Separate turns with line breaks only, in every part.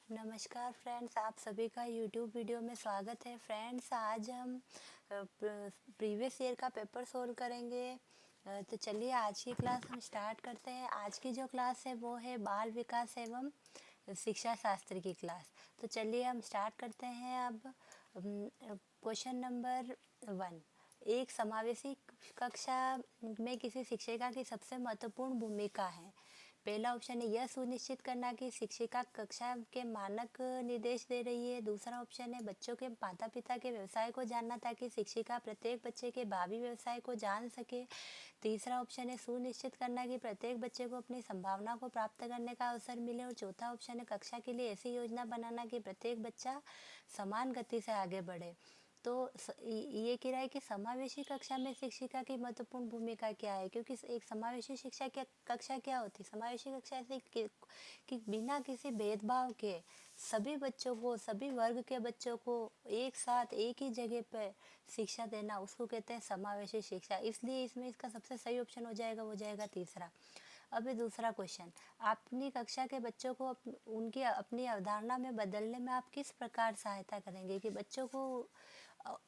नमस्कार फ्रेंड्स, आप सभी का यूट्यूब वीडियो में स्वागत है। फ्रेंड्स, आज हम प्रीवियस ईयर का पेपर सोल्व करेंगे। तो चलिए आज की क्लास हम स्टार्ट करते हैं। आज की जो क्लास है वो है बाल विकास एवं शिक्षा शास्त्र की क्लास। तो चलिए हम स्टार्ट करते हैं। अब क्वेश्चन नंबर 1। एक समावेशी कक्षा में किसी शिक्षिका की सबसे महत्वपूर्ण भूमिका है। पहला ऑप्शन है यह सुनिश्चित करना कि शिक्षिका कक्षा के मानक निर्देश दे रही है। दूसरा ऑप्शन है बच्चों के माता पिता के व्यवसाय को जानना ताकि शिक्षिका प्रत्येक बच्चे के भावी व्यवसाय को जान सके। तीसरा ऑप्शन है सुनिश्चित करना कि प्रत्येक बच्चे को अपनी संभावना को प्राप्त करने का अवसर मिले। और चौथा ऑप्शन है कक्षा के लिए ऐसी योजना बनाना कि प्रत्येक बच्चा समान गति से आगे बढ़े। तो ये कह रहा है कि समावेशी कक्षा में शिक्षिका की महत्वपूर्ण भूमिका क्या है, क्योंकि एक समावेशी शिक्षा क्या कक्षा क्या होती है। समावेशी कक्षा ऐसी कि बिना किसी भेदभाव के सभी बच्चों को, सभी वर्ग के बच्चों को एक साथ एक ही जगह पर शिक्षा देना, उसको कहते हैं समावेशी शिक्षा। इसलिए इसमें इसका सबसे सही ऑप्शन हो जाएगा, वो जाएगा तीसरा। अभी दूसरा क्वेश्चन, अपनी कक्षा के बच्चों को उनकी अपनी अवधारणा में बदलने में आप किस प्रकार सहायता करेंगे, कि बच्चों को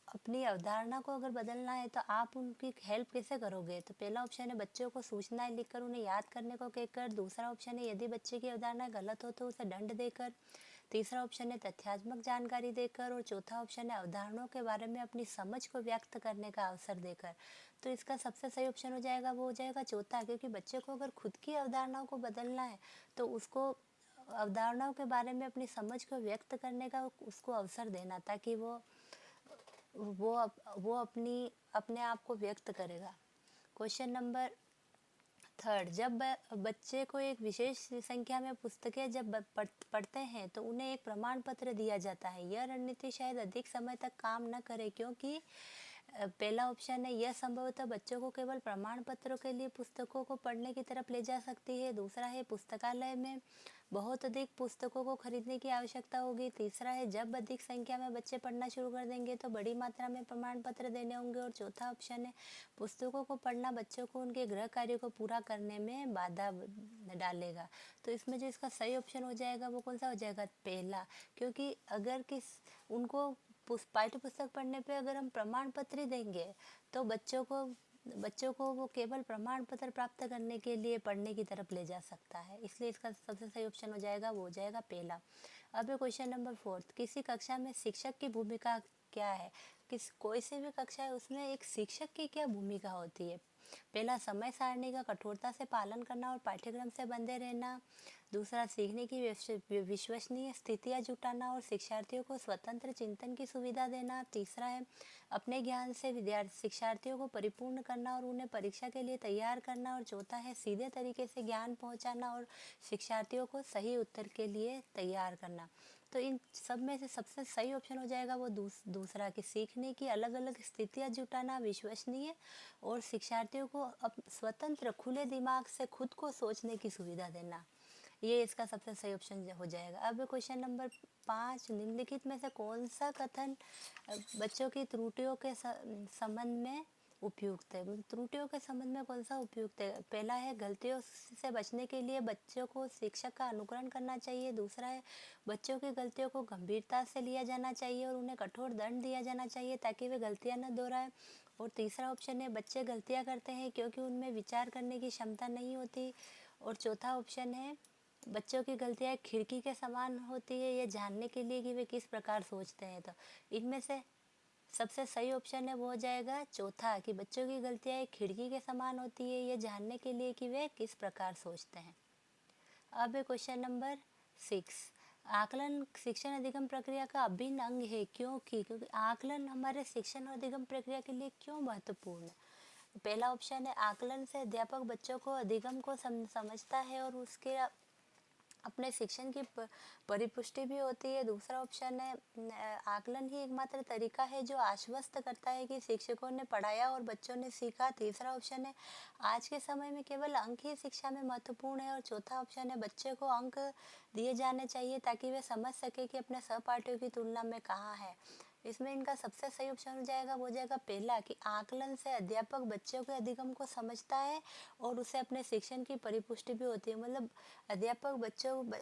अपनी अवधारणा को अगर बदलना है तो आप उनकी हेल्प कैसे करोगे। तो पहला ऑप्शन है बच्चों को सूचनाएं लिखकर उन्हें याद करने को कहकर। दूसरा ऑप्शन है यदि बच्चे की अवधारणा गलत हो तो उसे दंड देकर। तीसरा ऑप्शन है तथ्यात्मक जानकारी देकर। और चौथा ऑप्शन है अवधारणाओं के बारे में अपनी समझ को व्यक्त करने का अवसर देकर। तो इसका सबसे सही ऑप्शन हो जाएगा, वो हो जाएगा चौथा, क्योंकि बच्चे को अगर खुद की अवधारणाओं को बदलना है तो उसको अवधारणाओं के बारे में अपनी समझ को व्यक्त करने का उसको अवसर देना, ताकि वो अपने आप को व्यक्त करेगा। क्वेश्चन नंबर 3, जब बच्चे को एक विशेष संख्या में पुस्तकें जब पढ़ते हैं तो उन्हें एक प्रमाण पत्र दिया जाता है। यह रणनीति शायद अधिक समय तक काम न करे, क्योंकि पहला ऑप्शन है यह संभवतः बच्चों को केवल प्रमाण पत्रों के लिए पुस्तकों को पढ़ने की तरफ ले जा सकती है। दूसरा है पुस्तकालय में बहुत अधिक पुस्तकों को खरीदने की आवश्यकता होगी। तीसरा है जब अधिक संख्या में बच्चे पढ़ना शुरू कर देंगे तो बड़ी मात्रा में प्रमाण पत्र देने होंगे। और चौथा ऑप्शन है पुस्तकों को पढ़ना बच्चों को उनके गृह कार्य को पूरा करने में बाधा डालेगा। तो इसमें जो इसका सही ऑप्शन हो जाएगा वो कौन सा हो जाएगा, पहला। क्योंकि अगर उनको पाठ्य पुस्तक पढ़ने पे अगर हम प्रमाण पत्र ही देंगे तो बच्चों को वो केवल प्रमाण पत्र प्राप्त करने के लिए पढ़ने की तरफ ले जा सकता है। इसलिए इसका सबसे सही ऑप्शन हो जाएगा, वो हो जाएगा पहला। अब क्वेश्चन नंबर 4, किसी कक्षा में शिक्षक की भूमिका क्या है। कोई सी भी कक्षा है उसमें एक शिक्षक की क्या भूमिका होती है। पहला, समय सारणी का कठोरता से पालन करना और पाठ्यक्रम से बंधे रहना। दूसरा, सीखने की विश्वसनीय स्थितियाँ जुटाना और शिक्षार्थियों को स्वतंत्र चिंतन की सुविधा देना। तीसरा है अपने ज्ञान से शिक्षार्थियों को परिपूर्ण करना और उन्हें परीक्षा के लिए तैयार करना। और चौथा है सीधे तरीके से ज्ञान पहुंचाना और शिक्षार्थियों को सही उत्तर के लिए तैयार करना। तो इन सब में से सबसे सही ऑप्शन हो जाएगा वो दूसरा, कि सीखने की अलग अलग स्थितियाँ जुटाना, विश्वसनीय और शिक्षार्थियों को स्वतंत्र खुले दिमाग से खुद को सोचने की सुविधा देना। ये इसका सबसे सही ऑप्शन हो जाएगा। अब क्वेश्चन नंबर 5, निम्नलिखित में से कौन सा कथन बच्चों की त्रुटियों के संबंध में उपयुक्त है। त्रुटियों के संबंध में कौन सा उपयुक्त है। पहला है गलतियों से बचने के लिए बच्चों को शिक्षक का अनुकरण करना चाहिए। दूसरा है बच्चों की गलतियों को गंभीरता से लिया जाना चाहिए और उन्हें कठोर दंड दिया जाना चाहिए ताकि वे गलतियां न दोहराएं। और तीसरा ऑप्शन है बच्चे गलतियां करते हैं क्योंकि उनमें विचार करने की क्षमता नहीं होती। और चौथा ऑप्शन है बच्चों की गलतियां एक खिड़की के समान होती है, ये जानने के लिए कि वे किस प्रकार सोचते हैं। तो इनमें से सबसे सही ऑप्शन है वो हो जाएगा चौथा, कि बच्चों की गलतियां एक खिड़की के समान होती है, ये जानने के लिए कि वे किस प्रकार सोचते हैं। अब क्वेश्चन नंबर 6, आकलन शिक्षण अधिगम प्रक्रिया का अभिन्न अंग है, क्योंकि आकलन हमारे शिक्षण और अधिगम प्रक्रिया के लिए क्यों महत्वपूर्ण है। पहला ऑप्शन है आकलन से अध्यापक बच्चों को अधिगम को समझता है और उसके अपने शिक्षण की परिपुष्टि भी होती है। दूसरा ऑप्शन है आकलन ही एकमात्र तरीका है जो आश्वस्त करता है कि शिक्षकों ने पढ़ाया और बच्चों ने सीखा। तीसरा ऑप्शन है आज के समय में केवल अंक ही शिक्षा में महत्वपूर्ण है। और चौथा ऑप्शन है बच्चे को अंक दिए जाने चाहिए ताकि वे समझ सके कि अपने सहपाठियों की तुलना में कहाँ है। इसमें इनका सबसे सही ऑप्शन हो जाएगा, वो हो जाएगा पहला, कि आकलन से अध्यापक बच्चों के अधिगम को समझता है और उसे अपने शिक्षण की परिपुष्टि भी होती है। मतलब अध्यापक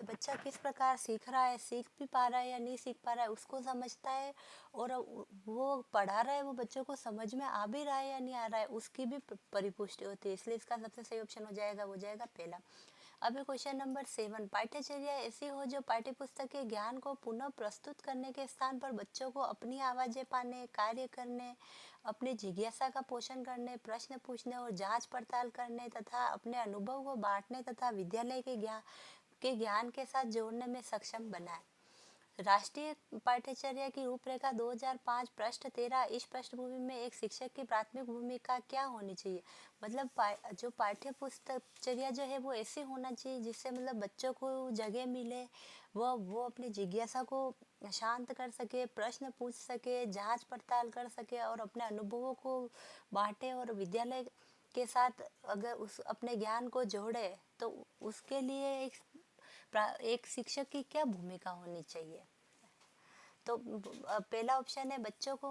बच्चा किस प्रकार सीख रहा है, सीख भी पा रहा है या नहीं सीख पा रहा है, उसको समझता है, और वो पढ़ा रहा है, वो बच्चों को समझ में आ भी रहा है या नहीं आ रहा है, उसकी भी परिपुष्टि होती है। इसलिए इसका सबसे सही ऑप्शन हो जाएगा, वो हो जाएगा पहला। अब क्वेश्चन नंबर 7, पाठ्यचर्या ऐसी हो जो पाठ्यपुस्तक के ज्ञान को पुनः प्रस्तुत करने के स्थान पर बच्चों को अपनी आवाजें पाने, कार्य करने, अपनी जिज्ञासा का पोषण करने, प्रश्न पूछने और जांच पड़ताल करने तथा अपने अनुभव को बांटने तथा विद्यालय के ज्ञान के साथ जोड़ने में सक्षम बनाए। राष्ट्रीय पाठ्यचर्या की रूपरेखा 2005 पृष्ठ 13। इस पृष्ठभूमि में एक शिक्षक की प्राथमिक भूमिका क्या होनी चाहिए? मतलब जो पाठ्य पुस्तकचर्या जो है वो ऐसी होना चाहिए जिससे मतलब बच्चों को जगह मिले, वो अपनी जिज्ञासा को शांत कर सके, प्रश्न पूछ सके, जांच पड़ताल कर सके और अपने अनुभवों को बांटे, और विद्यालय के साथ अगर उस अपने ज्ञान को जोड़े, तो उसके लिए एक शिक्षक की क्या भूमिका होनी चाहिए? तो पहला ऑप्शन है बच्चों को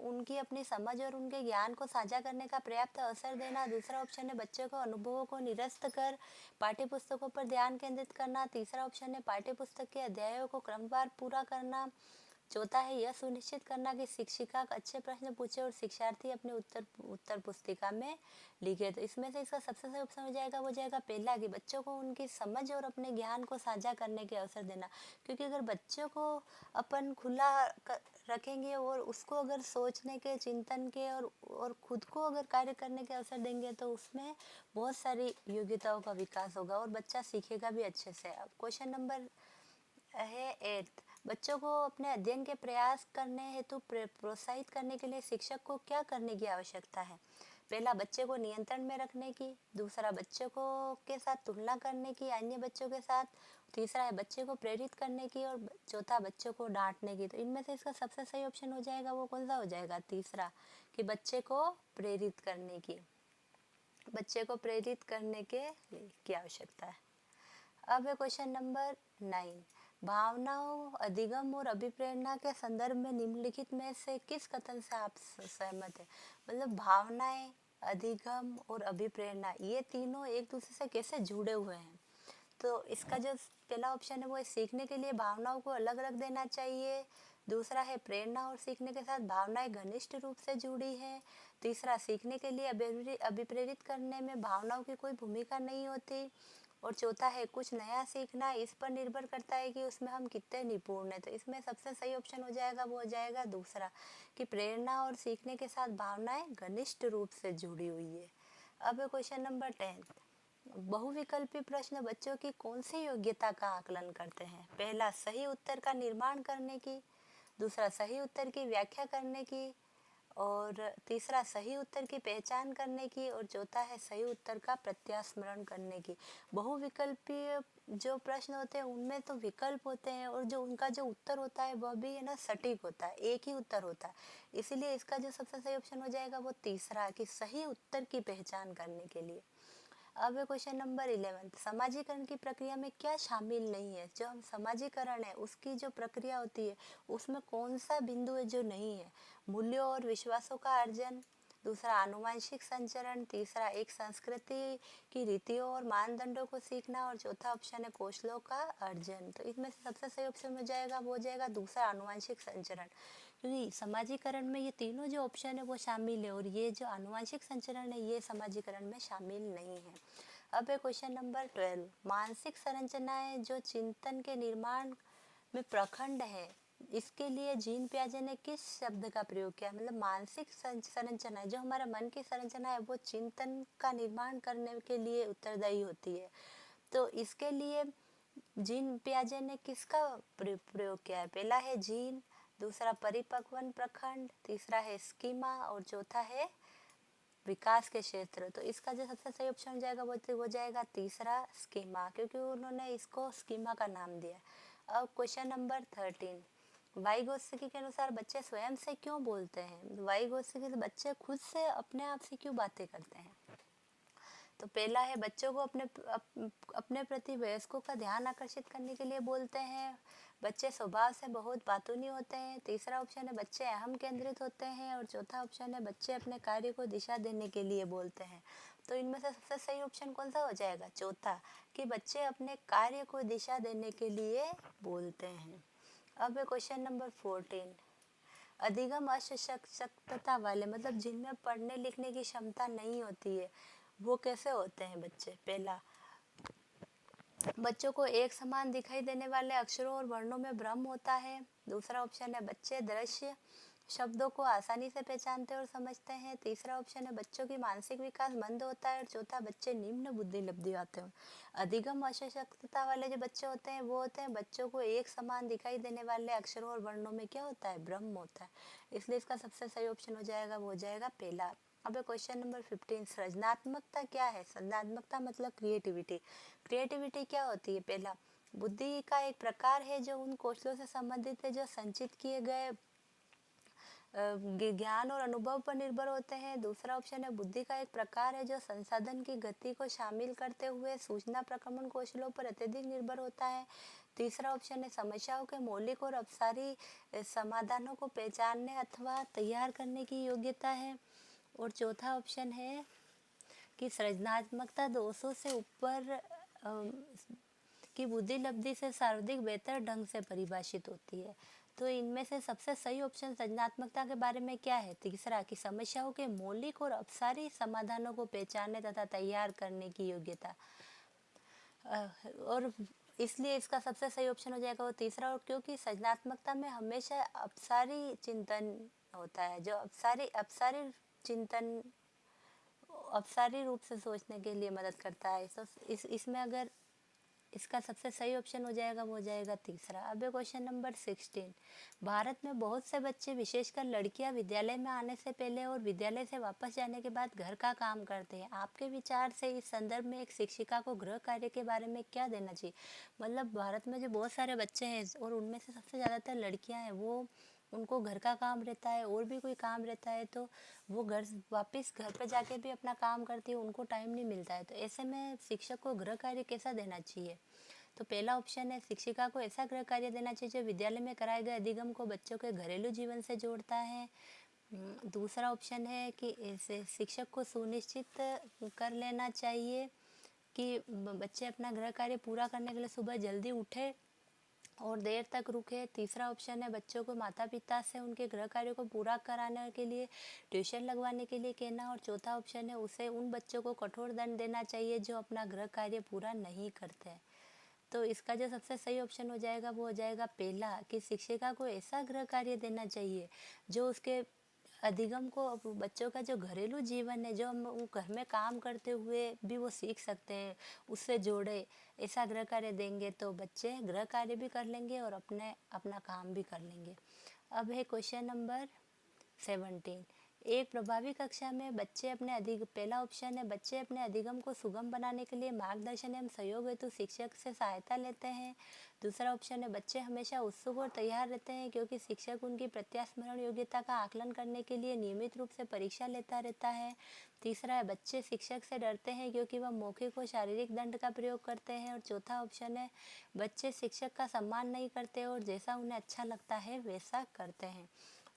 उनकी अपनी समझ और उनके ज्ञान को साझा करने का पर्याप्त अवसर देना। दूसरा ऑप्शन है बच्चों को अनुभवों को निरस्त कर पाठ्य पुस्तकों पर ध्यान केंद्रित करना। तीसरा ऑप्शन है पाठ्य पुस्तक के अध्यायों को क्रमवार पूरा करना। चौथा है यह सुनिश्चित करना कि शिक्षिका अच्छे प्रश्न पूछे और शिक्षार्थी अपने उत्तर उत्तर पुस्तिका में लिखे। तो इसमें से इसका सबसे सही ऑप्शन हो जाएगा, वो जाएगा पहला, कि बच्चों को उनकी समझ और अपने ज्ञान को साझा करने के अवसर देना। क्योंकि अगर बच्चों को अपन खुला रखेंगे और उसको अगर सोचने के, चिंतन के और खुद को अगर कार्य करने के अवसर देंगे, तो उसमें बहुत सारी योग्यताओं का विकास होगा और बच्चा सीखेगा भी अच्छे से। अब क्वेश्चन नंबर है 8, बच्चों को अपने अध्ययन के प्रयास करने हेतु प्रोत्साहित करने के लिए शिक्षक को क्या करने की आवश्यकता है? पहला, बच्चे को नियंत्रण में रखने की। दूसरा, बच्चों को के साथ तुलना करने की अन्य बच्चों के साथ। तीसरा है बच्चे को प्रेरित करने की, और चौथा बच्चों को डांटने की। तो इनमें से इसका सबसे सही ऑप्शन हो जाएगा, वो कौन सा हो जाएगा? तीसरा, कि बच्चे को प्रेरित करने की, बच्चे को प्रेरित करने के लिए की आवश्यकता है। अब है क्वेश्चन नंबर 9, भावनाओं, अधिगम और अभिप्रेरणा के संदर्भ में निम्नलिखित में से किस कथन से आप सहमत हैं? मतलब भावनाएं, अधिगम और अभिप्रेरणा, ये तीनों एक दूसरे से कैसे जुड़े हुए हैं? तो इसका जो पहला ऑप्शन है वो है सीखने के लिए भावनाओं को अलग अलग देना चाहिए। दूसरा है प्रेरणा और सीखने के साथ भावनाएं घनिष्ठ रूप से जुड़ी है। तीसरा, सीखने के लिए अभिप्रेरित करने में भावनाओं की कोई भूमिका नहीं होती। और चौथा है कुछ नया सीखना इस पर निर्भर करता है कि उसमें हम कितने निपुण हैं। तो इसमें सबसे सही ऑप्शन हो जाएगा, वो हो जाएगा दूसरा, कि प्रेरणा और सीखने के साथ भावनाएं घनिष्ठ रूप से जुड़ी हुई है। अब क्वेश्चन नंबर 10, बहुविकल्पी प्रश्न बच्चों की कौन सी योग्यता का आकलन करते हैं? पहला, सही उत्तर का निर्माण करने की। दूसरा, सही उत्तर की व्याख्या करने की। और तीसरा, सही उत्तर की पहचान करने की। और चौथा है सही उत्तर का प्रत्यास्मरण करने की। बहुविकल्पीय जो प्रश्न होते हैं उनमें तो विकल्प होते हैं, और जो उनका जो उत्तर होता है वह भी है ना सटीक होता है, एक ही उत्तर होता है। इसीलिए इसका जो सबसे सही ऑप्शन हो जाएगा वो तीसरा, कि सही उत्तर की पहचान करने के लिए। अब है क्वेश्चन नंबर 11, समाजीकरण की प्रक्रिया में क्या शामिल नहीं है? जो हम समाजीकरण है उसकी जो प्रक्रिया होती है उसमें कौन सा बिंदु है जो नहीं है? मूल्यों और विश्वासों का अर्जन। दूसरा, आनुवंशिक संचरण। तीसरा, एक संस्कृति की रीतियों और मानदंडों को सीखना। और चौथा ऑप्शन है कौशलों का अर्जन। तो इसमें से सबसे सही ऑप्शन हो जाएगा, वो हो जाएगा दूसरा, आनुवंशिक संचरण। क्योंकि समाजीकरण में ये तीनों जो ऑप्शन है वो शामिल है, और ये जो आनुवंशिक संचरण है ये समाजीकरण में शामिल नहीं है। अब है क्वेश्चन नंबर 12, मानसिक संरचनाएं जो चिंतन के निर्माण में प्रखंड है, इसके लिए जीन पियाजे ने किस शब्द का प्रयोग किया? मतलब मानसिक संरचना है, जो हमारा मन की संरचना है वो चिंतन का निर्माण करने के लिए उत्तरदायी होती है। तो इसके लिए जीन पियाजे ने किसका प्रयोग किया है? पहला है जीन, दूसरा परिपक्वन प्रखंड, तीसरा है स्कीमा, और चौथा है विकास के क्षेत्र। तो इसका जो सबसे सही ऑप्शन हो जाएगा वो हो जाएगा तीसरा, स्कीमा, क्योंकि उन्होंने इसको स्कीमा का नाम दिया। अब क्वेश्चन नंबर 13, वाइगोत्स्की के अनुसार बच्चे स्वयं से क्यों बोलते हैं? वाइगोत्स्की के बच्चे खुद से अपने आप से क्यों बातें करते हैं? तो पहला है बच्चों को अपने प्रति वयस्कों का ध्यान आकर्षित करने के लिए बोलते हैं। बच्चे स्वभाव से बहुत बातूनी होते हैं। तीसरा ऑप्शन है बच्चे अहम केंद्रित होते हैं। और चौथा ऑप्शन है बच्चे अपने कार्य को दिशा देने के लिए बोलते हैं। तो इनमें से सबसे सही ऑप्शन कौन सा हो जाएगा? चौथा, कि बच्चे अपने कार्य को दिशा देने के लिए बोलते हैं। अब है क्वेश्चन नंबर 14। अधिगम अशक्तता वाले, मतलब जिनमें पढ़ने लिखने की क्षमता नहीं होती है, वो कैसे होते हैं बच्चे? पहला, बच्चों को एक समान दिखाई देने वाले अक्षरों और वर्णों में भ्रम होता है। दूसरा ऑप्शन है बच्चे दृश्य शब्दों को आसानी से पहचानते और समझते हैं। तीसरा ऑप्शन है बच्चों की मानसिक विकास मंद होता है। और चौथा, बच्चे निम्न बुद्धि लब्धि आते हैं। अधिगम अशक्तता वाले जो बच्चे होते हैं वो होते हैं बच्चों को एक समान दिखाई देने वाले अक्षरों और वर्णों में क्या होता है? भ्रम होता है। इसलिए इसका सबसे सही ऑप्शन हो जाएगा, वो हो जाएगा पहला। अब क्वेश्चन नंबर 15, सृजनात्मकता क्या है? सृजनात्मकता मतलब क्रिएटिविटी। क्रिएटिविटी क्या होती है? पहला, बुद्धि का एक प्रकार है जो उन कौशलों से संबंधित है जो संचित किए गए ज्ञान और अनुभव पर निर्भर होते हैं। दूसरा ऑप्शन है बुद्धि का एक प्रकार है जो संसाधन की गति को शामिल करते हुए सूचना प्रक्रमण कौशलों पर अत्यधिक निर्भर होता है। तीसरा ऑप्शन है समस्याओं के मौलिक और अपसारी समाधानों को पहचानने अथवा तैयार करने की योग्यता है। और चौथा ऑप्शन है कि सृजनात्मकता 200 से ऊपर की बुद्धि लब्धि से सर्वाधिक बेहतर ढंग से परिभाषित होती है। तो इनमें से सबसे सही ऑप्शन सृजनात्मकता के बारे में क्या है? तीसरा, कि समस्याओं के मौलिक और अपसारी समाधानों को पहचानने तथा तैयार करने की योग्यता। और इसलिए इसका सबसे सही ऑप्शन हो जाएगा वो तीसरा। और क्योंकि सृजनात्मकता में हमेशा अपसारी चिंतन होता है, जो अपसारी चिंतन अपसारी रूप से सोचने के लिए मदद करता है। तो इसमें अगर इसका सबसे सही ऑप्शन हो जाएगा वो हो जाएगा तीसरा। अब क्वेश्चन नंबर 16। भारत में बहुत से बच्चे, विशेषकर लड़कियां, विद्यालय में आने से पहले और विद्यालय से वापस जाने के बाद घर का काम करते हैं। आपके विचार से इस संदर्भ में एक शिक्षिका को गृह कार्य के बारे में क्या देना चाहिए? मतलब भारत में जो बहुत सारे बच्चे हैं और उनमें से सबसे ज़्यादातर लड़कियाँ हैं, वो उनको घर का काम रहता है और भी कोई काम रहता है, तो वो वापस घर पे जाके भी अपना काम करती है, उनको टाइम नहीं मिलता है। तो ऐसे में शिक्षक को गृह कार्य कैसा देना चाहिए? तो पहला ऑप्शन है शिक्षिका को ऐसा गृह कार्य देना चाहिए जो विद्यालय में कराए गए अधिगम को बच्चों के घरेलू जीवन से जोड़ता है। दूसरा ऑप्शन है कि ऐसे शिक्षक को सुनिश्चित कर लेना चाहिए कि बच्चे अपना गृह कार्य पूरा करने के लिए सुबह जल्दी उठे और देर तक रुके। तीसरा ऑप्शन है बच्चों को माता पिता से उनके गृह कार्यों को पूरा कराने के लिए ट्यूशन लगवाने के लिए कहना। और चौथा ऑप्शन है उसे उन बच्चों को कठोर दंड देना चाहिए जो अपना गृह कार्य पूरा नहीं करते। तो इसका जो सबसे सही ऑप्शन हो जाएगा वो हो जाएगा पहला, कि शिक्षिका को ऐसा गृह कार्य देना चाहिए जो उसके अधिगम को, बच्चों का जो घरेलू जीवन है, जो हम वो घर में काम करते हुए भी वो सीख सकते हैं, उससे जोड़े। ऐसा गृह कार्य देंगे तो बच्चे गृह कार्य भी कर लेंगे और अपना काम भी कर लेंगे। अब है क्वेश्चन नंबर 17। एक प्रभावी कक्षा में बच्चे अपने पहला ऑप्शन है बच्चे अपने अधिगम को सुगम बनाने के लिए मार्गदर्शन एवं सहयोग हेतु शिक्षक से सहायता लेते हैं। दूसरा ऑप्शन है बच्चे हमेशा उत्सुक और तैयार रहते हैं क्योंकि शिक्षक उनकी प्रत्यास्मरण योग्यता का आकलन करने के लिए नियमित रूप से परीक्षा लेता रहता है। तीसरा है बच्चे शिक्षक से डरते हैं क्योंकि वह मौखिक और शारीरिक दंड का प्रयोग करते हैं। और चौथा ऑप्शन है बच्चे शिक्षक का सम्मान नहीं करते और जैसा उन्हें अच्छा लगता है वैसा करते हैं।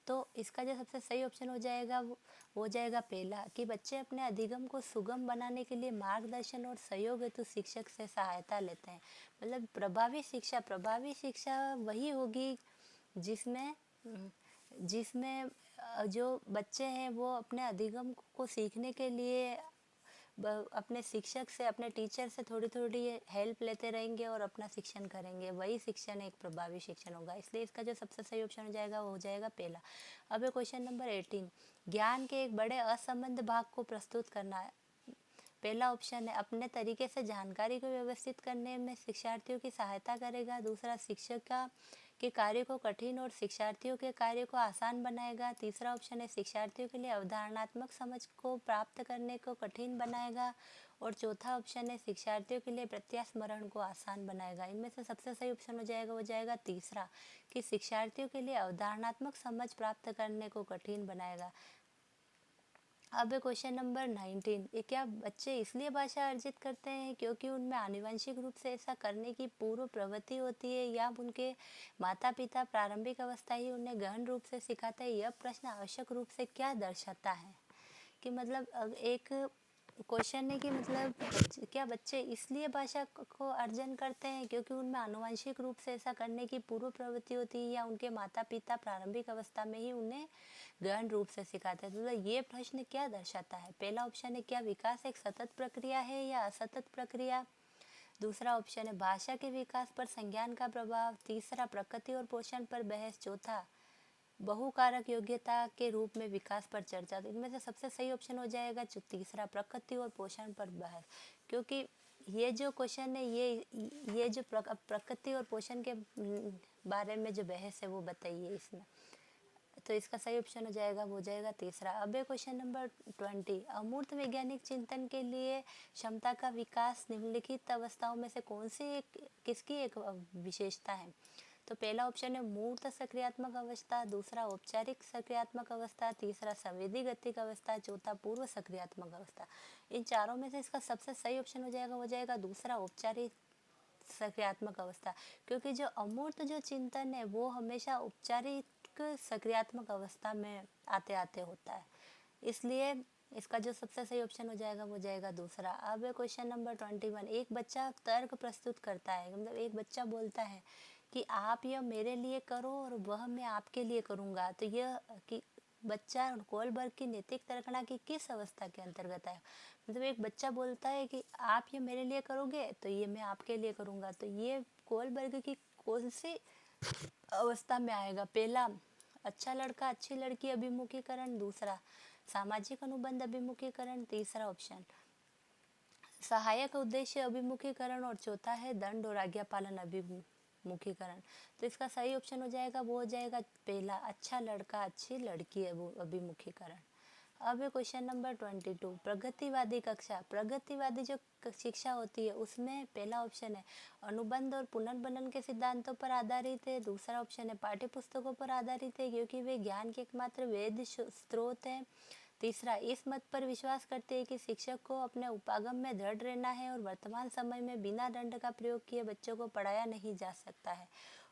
तो इसका जो सबसे सही ऑप्शन हो जाएगा वो हो जाएगा पहला, कि बच्चे अपने अधिगम को सुगम बनाने के लिए मार्गदर्शन और सहयोग हेतु शिक्षक से सहायता लेते हैं। मतलब प्रभावी शिक्षा वही होगी जिसमें जिसमें जो बच्चे हैं वो अपने अधिगम को सीखने के लिए अपने शिक्षक से, अपने टीचर से थोड़ी थोड़ी हेल्प लेते रहेंगे और अपना शिक्षण करेंगे। वही शिक्षण एक प्रभावी शिक्षण होगा। इसलिए इसका जो सबसे सही ऑप्शन हो जाएगा वो हो जाएगा पहला। अब है क्वेश्चन नंबर 18। ज्ञान के एक बड़े असंबद्ध भाग को प्रस्तुत करना है। पहला ऑप्शन है अपने तरीके से जानकारी को व्यवस्थित करने में शिक्षार्थियों की सहायता करेगा। दूसरा, शिक्षक के कार्य को कठिन और शिक्षार्थियों के कार्य को आसान बनाएगा। तीसरा ऑप्शन है शिक्षार्थियों के लिए अवधारणात्मक समझ को प्राप्त करने को कठिन बनाएगा। और चौथा ऑप्शन है शिक्षार्थियों के लिए प्रत्यास्मरण को आसान बनाएगा। इनमें से सबसे सही ऑप्शन हो जाएगा तीसरा, कि शिक्षार्थियों के लिए अवधारणात्मक समझ प्राप्त करने को कठिन बनाएगा। अब है क्वेश्चन नंबर 19। ये क्या बच्चे इसलिए भाषा अर्जित करते हैं क्योंकि उनमें आनुवंशिक रूप से ऐसा करने की पूर्व प्रवृत्ति होती है, या उनके माता पिता प्रारंभिक अवस्था ही उन्हें गहन रूप से सिखाते हैं? यह प्रश्न आवश्यक रूप से क्या दर्शाता है? कि मतलब एक क्वेश्चन है कि मतलब क्या बच्चे इसलिए भाषा को अर्जन करते हैं क्योंकि उनमें आनुवंशिक रूप से ऐसा करने की पूर्व प्रवृत्ति होती है, या उनके माता पिता प्रारंभिक अवस्था में ही उन्हें गहन रूप से सिखाते हैं? तो मतलब ये प्रश्न क्या दर्शाता है? पहला ऑप्शन है, क्या विकास एक सतत प्रक्रिया है या असतत प्रक्रिया? दूसरा ऑप्शन है, भाषा के विकास पर संज्ञान का प्रभाव। तीसरा, प्रकृति और पोषण पर बहस। चौथा, बहुकारक योग्यता के रूप में विकास पर चर्चा। तो इनमें से सबसे सही ऑप्शन हो जाएगा जो तीसरा, प्रकृति और पोषण पर बहस। क्योंकि ये जो क्वेश्चन है, ये जो प्रकृति और पोषण के बारे में जो बहस है वो बताइए इसमें। तो इसका सही ऑप्शन हो जाएगा, वो हो जाएगा तीसरा। अब है क्वेश्चन नंबर 20। अमूर्त वैज्ञानिक चिंतन के लिए क्षमता का विकास निम्नलिखित अवस्थाओं में से कौन सी किसकी एक विशेषता है? तो पहला ऑप्शन है मूर्त सक्रियात्मक अवस्था। दूसरा, औपचारिक सक्रियात्मक अवस्था। तीसरा, संवेदी गतिक अवस्था। चौथा, पूर्व सक्रियात्मक अवस्था। इन चारों में से इसका सबसे सही ऑप्शन हो जाएगा, हो जाएगा दूसरा, औपचारिक सक्रियात्मक अवस्था। क्योंकि जो अमूर्त जो चिंतन है वो हमेशा औपचारिक सक्रियात्मक अवस्था में आते आते होता है, इसलिए इसका जो सबसे सही ऑप्शन हो जाएगा वो हो जाएगा दूसरा। अब है क्वेश्चन नंबर 21। एक बच्चा तर्क प्रस्तुत करता है, मतलब एक बच्चा बोलता है कि आप यह मेरे लिए करो और वह मैं आपके लिए करूँगा। तो यह कि बच्चा कोलबर्ग की नैतिक तर्कणा की किस अवस्था के अंतर्गत है? मतलब एक बच्चा बोलता है कि आप ये मेरे लिए करोगे तो ये मैं आपके लिए करूँगा, तो ये कोलबर्ग की कौन सी अवस्था में आएगा? पहला, अच्छा लड़का अच्छी लड़की अभिमुखीकरण। दूसरा, सामाजिक अनुबंध अभिमुखीकरण। तीसरा ऑप्शन, सहायक उद्देश्य अभिमुखीकरण। और चौथा है दंड और आज्ञा पालन अभिमुखीकरण। तो इसका सही ऑप्शन हो जाएगा, वो हो जाएगा पहला, अच्छा लड़का अच्छी लड़की अभिमुखीकरण। अब है क्वेश्चन नंबर 22। प्रगतिवादी कक्षा, प्रगतिवादी जो शिक्षा होती है उसमें पहला ऑप्शन है अनुबंध और पुनर्बनन के सिद्धांतों पर आधारित है। दूसरा ऑप्शन है पाठ्य पुस्तकों पर आधारित है क्योंकि वे ज्ञान के एकमात्र वैध स्रोत हैं। तीसरा, इस मत पर विश्वास करते हैं कि शिक्षक को अपने उपागम में दृढ़ रहना है और वर्तमान समय में बिना दंड का प्रयोग किए बच्चों को पढ़ाया नहीं जा सकता है।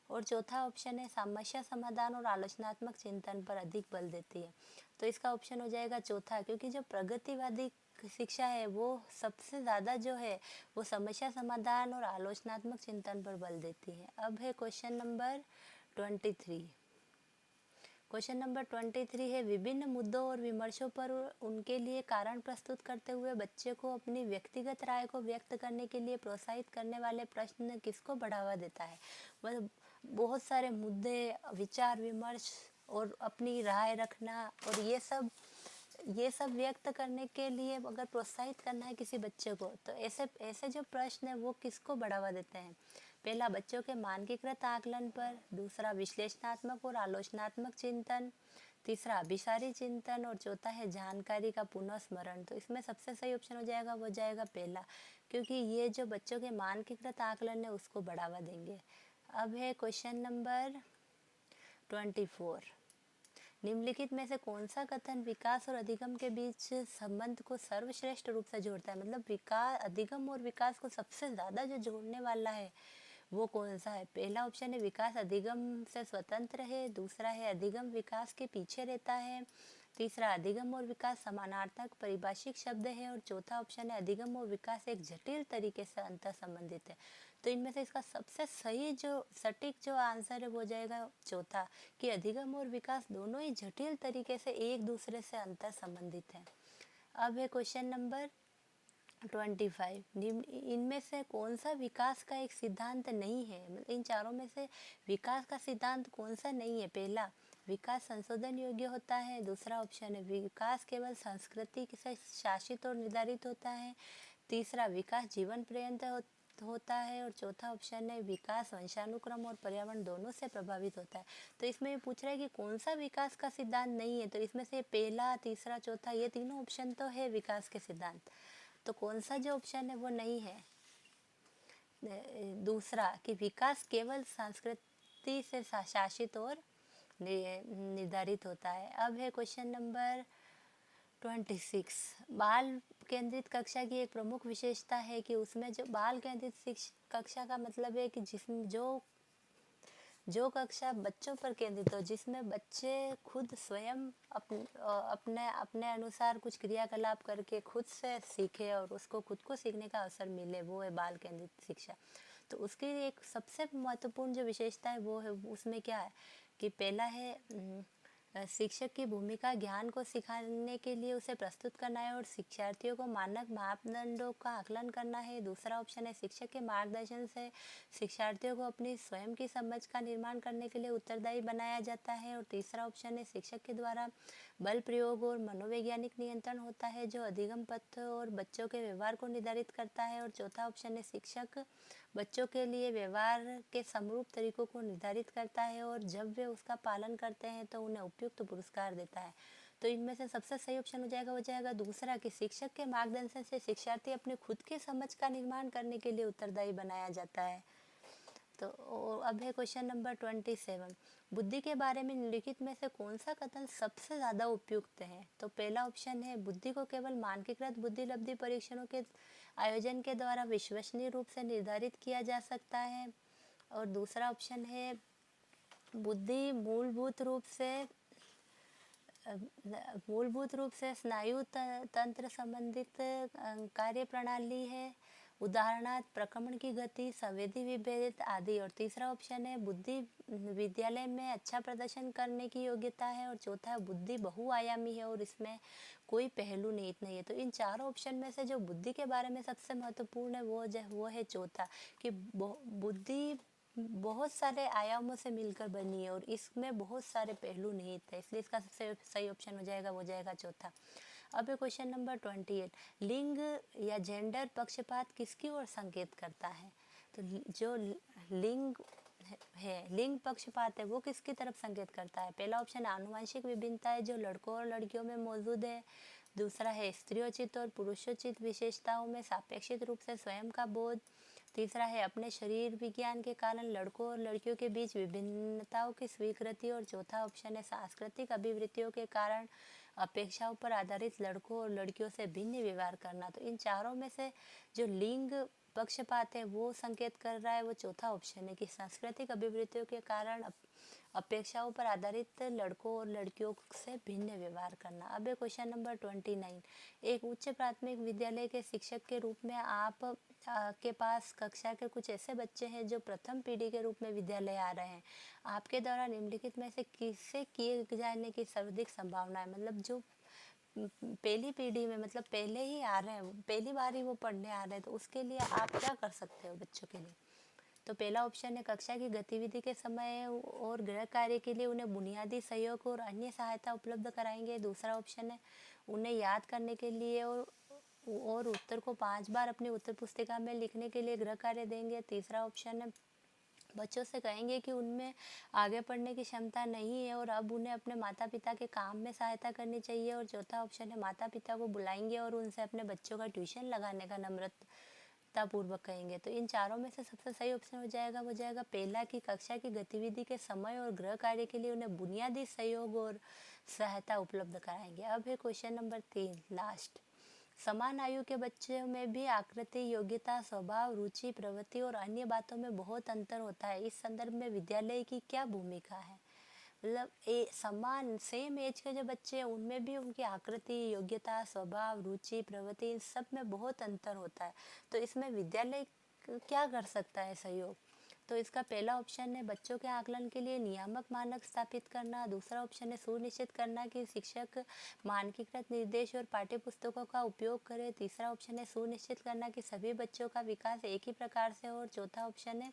और चौथा ऑप्शन है समस्या समाधान और आलोचनात्मक चिंतन पर अधिक बल देती है। तो इसका ऑप्शन हो जाएगा चौथा, क्योंकि जो प्रगतिवादी शिक्षा है वो सबसे ज़्यादा जो है वो समस्या समाधान और आलोचनात्मक चिंतन पर बल देती है। अब है क्वेश्चन नंबर 23। क्वेश्चन नंबर 23 है, विभिन्न मुद्दों और विमर्शों पर उनके लिए कारण प्रस्तुत करते हुए बच्चे को अपनी व्यक्तिगत राय को व्यक्त करने के लिए प्रोत्साहित करने वाले प्रश्न किसको बढ़ावा देता है? मतलब बहुत सारे मुद्दे, विचार विमर्श और अपनी राय रखना और ये सब व्यक्त करने के लिए अगर प्रोत्साहित करना है किसी बच्चे को, तो ऐसे ऐसे जो प्रश्न है वो किसको बढ़ावा देते हैं? पहला, बच्चों के मानकीकृत आकलन पर। दूसरा, विश्लेषणात्मक और आलोचनात्मक चिंतन। तीसरा, अभिसारी चिंतन। और चौथा है जानकारी का पुनः स्मरण। तो इसमें सबसे सही ऑप्शन हो जाएगा, वो जाएगा पहला, क्योंकि ये जो बच्चों के मानकीकृत आकलन है उसको बढ़ावा देंगे। अब है क्वेश्चन नंबर 24। निम्नलिखित में से कौन सा कथन विकास और अधिगम के बीच संबंध को सर्वश्रेष्ठ रूप से जोड़ता है? मतलब विकास, अधिगम और विकास को सबसे ज्यादा जो जोड़ने वाला है वो कौन सा है? पहला ऑप्शन है विकास अधिगम से स्वतंत्र है। दूसरा है अधिगम विकास के पीछे रहता है। तीसरा, अधिगम और विकास समानार्थक परिभाषिक शब्द है। और चौथा ऑप्शन है अधिगम और विकास एक जटिल तरीके से अंतर संबंधित है। तो इनमें से इसका सबसे सही जो सटीक जो आंसर है वो हो जाएगा चौथा, कि अधिगम और विकास दोनों ही जटिल तरीके से एक दूसरे से अंतर संबंधित है। अब है क्वेश्चन नंबर 25। इनमें से कौन सा विकास का एक सिद्धांत नहीं है? मतलब इन चारों में से विकास का सिद्धांत कौन सा नहीं है? पहला, विकास संशोधन योग्य होता है। दूसरा ऑप्शन है विकास केवल संस्कृति से शासित और निर्धारित होता है। तीसरा, विकास जीवन पर्यंत होता है। और चौथा ऑप्शन है विकास वंशानुक्रम और पर्यावरण दोनों से प्रभावित होता है। तो इसमें ये पूछ रहा है कि कौन सा विकास का सिद्धांत नहीं है, तो इसमें से पहला, तीसरा, चौथा ये तीनों ऑप्शन तो है विकास के सिद्धांत, तो कौन सा जो ऑप्शन है वो नहीं है? दूसरा, कि विकास केवल संस्कृति से शासित और निर्धारित होता है। अब है क्वेश्चन नंबर 26 बाल केंद्रित कक्षा की एक प्रमुख विशेषता है कि उसमें जो बाल केंद्रित कक्षा का मतलब है कि जिसमें जो कक्षा बच्चों पर केंद्रित हो, जिसमें बच्चे खुद स्वयं अपने अपने अनुसार कुछ क्रियाकलाप करके खुद से सीखे और उसको खुद को सीखने का अवसर मिले, वो है बाल केंद्रित शिक्षा। तो उसकी एक सबसे महत्वपूर्ण जो विशेषता है वो है, उसमें क्या है कि पहला है शिक्षक की भूमिका ज्ञान को सिखाने के लिए उसे प्रस्तुत करना है और शिक्षार्थियों को मानक मापदंडों का आकलन करना है। दूसरा ऑप्शन है शिक्षक के मार्गदर्शन से शिक्षार्थियों को अपनी स्वयं की समझ का निर्माण करने के लिए उत्तरदायी बनाया जाता है। और तीसरा ऑप्शन है शिक्षक के द्वारा बल प्रयोग और मनोवैज्ञानिक नियंत्रण होता है जो अधिगम पथ और बच्चों के व्यवहार को निर्धारित करता है। और चौथा ऑप्शन है शिक्षक बच्चों के लिए व्यवहार के समरूप तरीकों को निर्धारित करता है और जब वे उसका पालन करते हैं तो उन्हें उपयुक्त पुरस्कार देता है। तो इनमें से सबसे सही ऑप्शन हो जाएगा दूसरा कि शिक्षक के मार्गदर्शन से शिक्षार्थी अपने खुद की समझ का निर्माण करने के लिए उत्तरदायी बनाया जाता है। तो अब है क्वेश्चन नंबर 27। बुद्धि के बारे में निम्नलिखित में से कौन सा कथन सबसे ज़्यादा उपयुक्त है? तो पहला ऑप्शन है बुद्धि को केवल मानकीकृत बुद्धि लब्धि परीक्षणों के आयोजन के द्वारा विश्वसनीय रूप से निर्धारित किया जा सकता है। और दूसरा ऑप्शन है बुद्धि मूलभूत रूप से स्नायु तंत्र संबंधित कार्य प्रणाली है, उदाहरणार्थ प्रक्रमण की गति, संवेदी विभेद आदि। और तीसरा ऑप्शन है बुद्धि विद्यालय में अच्छा प्रदर्शन करने की योग्यता है। और चौथा है बुद्धि बहुआयामी है और इसमें कोई पहलू निहित नहीं है। तो इन चारों ऑप्शन में से जो बुद्धि के बारे में सबसे महत्वपूर्ण है वो है चौथा कि बुद्धि बहुत सारे आयामों से मिलकर बनी है और इसमें बहुत सारे पहलू निहित है, इसलिए इसका सबसे सही ऑप्शन वो जाएगा चौथा। अब है क्वेश्चन नंबर 28। लिंग या जेंडर पक्षपात किसकी ओर संकेत करता है? तो जो लिंग लिंग पक्षपात है वो किसकी तरफ संकेत करता है? पहला ऑप्शन आनुवंशिक विभिन्नता है जो लड़कों और लड़कियों में मौजूद है। दूसरा है स्त्रियोचित और पुरुषोचित विशेषताओं में सापेक्षित रूप से स्वयं का बोध। तीसरा है अपने शरीर विज्ञान के कारण लड़कों और लड़कियों के बीच विभिन्नताओं की स्वीकृति। और चौथा ऑप्शन है सांस्कृतिक अभिवृत्तियों के कारण अपेक्षाओं पर आधारित लड़कों और लड़कियों से भिन्न व्यवहार करना। तो इन चारों में से जो लिंग पक्षपात है वो संकेत कर रहा है वो चौथा ऑप्शन है कि सांस्कृतिक अभिवृत्तियों के कारण अपेक्षाओं पर आधारित लड़कों और लड़कियों से भिन्न व्यवहार करना। अब है क्वेश्चन नंबर 29। एक उच्च प्राथमिक विद्यालय के शिक्षक के रूप में आप के पास कक्षा के कुछ ऐसे बच्चे हैं जो प्रथम पीढ़ी के रूप में विद्यालय आ रहे हैं। आपके द्वारा निम्नलिखित में से किसे किए जाने की सर्वाधिक संभावना है? मतलब जो पहली पीढ़ी में मतलब पहले ही आ रहे हैं, पहली बार ही वो पढ़ने आ रहे हैं, तो उसके लिए आप क्या कर सकते हो बच्चों के लिए? तो पहला ऑप्शन है कक्षा की गतिविधि के समय और गृह कार्य के लिए उन्हें बुनियादी सहयोग और अन्य सहायता उपलब्ध कराएंगे। दूसरा ऑप्शन है उन्हें याद करने के लिए और उत्तर को 5 बार अपनी उत्तर पुस्तिका में लिखने के लिए गृह कार्य देंगे। तीसरा ऑप्शन है बच्चों से कहेंगे कि उनमें आगे पढ़ने की क्षमता नहीं है और अब उन्हें अपने माता पिता के काम में सहायता करनी चाहिए। और चौथा ऑप्शन है माता पिता को बुलाएंगे और उनसे अपने बच्चों का ट्यूशन लगाने का नम्रता पूर्वक कहेंगे। तो इन चारों में से सबसे सही ऑप्शन वो जाएगा पहला कि कक्षा की गतिविधि के समय और गृह कार्य के लिए उन्हें बुनियादी सहयोग और सहायता उपलब्ध कराएंगे। अब है क्वेश्चन नंबर 3 लास्ट। समान आयु के बच्चों में भी आकृति, योग्यता, स्वभाव, रुचि, प्रवृत्ति और अन्य बातों में बहुत अंतर होता है। इस संदर्भ में विद्यालय की क्या भूमिका है? मतलब समान सेम एज के जो बच्चे हैं उनमें भी उनकी आकृति, योग्यता, स्वभाव, रुचि, प्रवृत्ति इन सब में बहुत अंतर होता है। तो इसमें विद्यालय क्या कर सकता है सहयोग? तो इसका पहला ऑप्शन है बच्चों के आकलन के लिए नियामक मानक स्थापित करना। दूसरा ऑप्शन है सुनिश्चित करना कि शिक्षक मानकीकृत निर्देश और पाठ्य पुस्तकों का उपयोग करें। तीसरा ऑप्शन है सुनिश्चित करना कि सभी बच्चों का विकास एक ही प्रकार से हो। और चौथा ऑप्शन है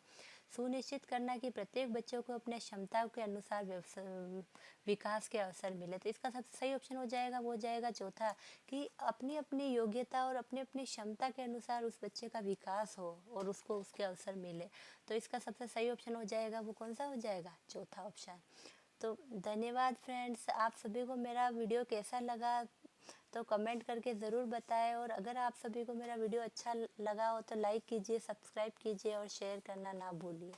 सुनिश्चित करना कि प्रत्येक बच्चों को अपने क्षमताओं के अनुसार विकास के अवसर मिले। तो इसका सबसे सही ऑप्शन वो जाएगा चौथा कि अपनी अपनी योग्यता और अपनी अपनी क्षमता के अनुसार उस बच्चे का विकास हो और उसको उसके अवसर मिले। तो इसका सबसे सही ऑप्शन वो कौन सा हो जाएगा? चौथा ऑप्शन। तो धन्यवाद फ्रेंड्स, आप सभी को मेरा वीडियो कैसा लगा तो कमेंट करके ज़रूर बताएं। और अगर आप सभी को मेरा वीडियो अच्छा लगा हो तो लाइक कीजिए, सब्सक्राइब कीजिए और शेयर करना ना भूलिए।